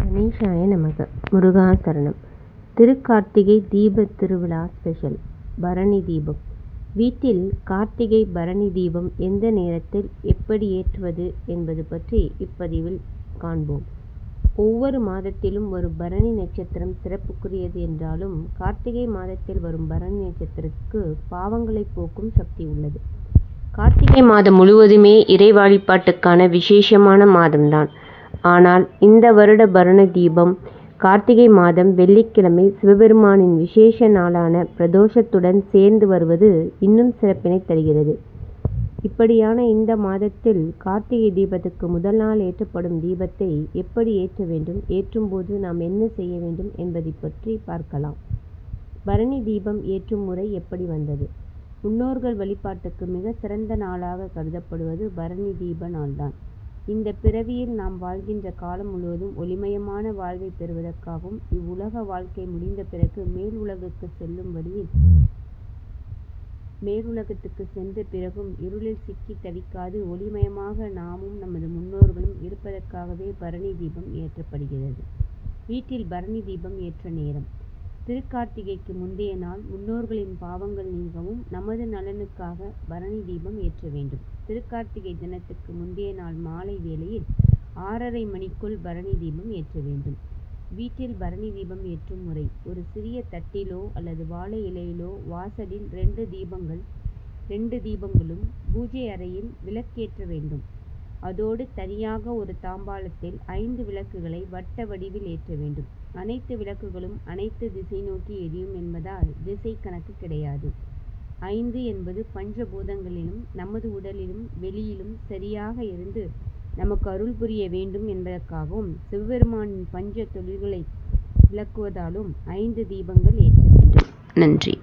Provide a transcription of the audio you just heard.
கணேசாய நமக. முருகா சரணம். திருக்கார்த்திகை தீப திருவிழா ஸ்பெஷல். பரணி தீபம். வீட்டில் கார்த்திகை பரணி தீபம் எந்த நேரத்தில் எப்படி ஏற்றுவது என்பது பற்றி இப்பதிவில் காண்போம். ஒவ்வொரு மாதத்திலும் ஒரு பரணி நட்சத்திரம் சிறப்புக்குரியது என்றாலும் கார்த்திகை மாதத்தில் வரும் பரணி நட்சத்திரத்துக்கு பாவங்களை போக்கும் சக்தி உள்ளது. கார்த்திகை மாதம் முழுவதுமே இறை வழிபாட்டுக்கான விசேஷமான மாதம்தான். ஆனால் இந்த வருட பரணி தீபம் கார்த்திகை மாதம் வெள்ளிக்கிழமை சிவபெருமானின் விசேஷ நாளான பிரதோஷத்துடன் சேர்ந்து வருவது இன்னும் சிறப்பினை தருகிறது. இப்படியான இந்த மாதத்தில் கார்த்திகை தீபத்துக்கு முதல் நாள் ஏற்றப்படும் தீபத்தை எப்படி ஏற்ற வேண்டும், ஏற்றும் போது நாம் என்ன செய்ய வேண்டும் என்பதை பற்றி பார்க்கலாம். பரணி தீபம் ஏற்றும் முறை எப்படி வந்தது? முன்னோர்கள் வழிபாட்டுக்கு மிக சிறந்த நாளாக கருதப்படுவது பரணி தீப நாள்தான். இந்த பிறவியில் நாம் வாழ்கின்ற காலம் முழுவதும் ஒளிமயமான வாழ்வை பெறுவதற்காகவும் இவ்வுலக வாழ்க்கை முடிந்த பிறகு மேலுலகத்துக்கு சென்ற பிறகும் இருளில் சிக்கி தவிக்காது ஒளிமயமாக நாமும் நமது முன்னோர்களும் இருப்பதற்காகவே பரணி தீபம் ஏற்றப்படுகிறது. வீட்டில் பரணி தீபம் ஏற்ற நேரம்: திருக்கார்த்திகைக்கு முந்தைய நாள் முன்னோர்களின் பாவங்கள் நீங்கவும் நமது நலனுக்காக பரணி தீபம் ஏற்ற வேண்டும். திருக்கார்த்திகை தினத்துக்கு முந்தைய நாள் மாலை வேளையில் 6:30 மணிக்குள் பரணி தீபம் ஏற்ற வேண்டும். வீட்டில் பரணி தீபம் ஏற்றும் முறை: ஒரு சிறிய தட்டிலோ அல்லது வாழை இலையிலோ வாசலில் 2 தீபங்களும் பூஜை அறையில் விளக்கேற்ற வேண்டும். அதோடு தனியாக ஒரு தாம்பாளத்தில் 5 விளக்குகளை வட்ட வடிவில் ஏற்ற வேண்டும். அனைத்து விளக்குகளும் அனைத்து திசை நோக்கி எரியும் என்பதால் திசை கணக்கு கிடையாது. 5 என்பது பஞ்சபூதங்களிலும் நமது உடலிலும் வெளியிலும் சரியாக இருந்து நமக்கு அருள் புரிய வேண்டும் என்பதற்காகவும் சிவபெருமானின் பஞ்ச தொழில்களை விளக்குவதாலும் 5 தீபங்கள் ஏற்ற வேண்டும். நன்றி.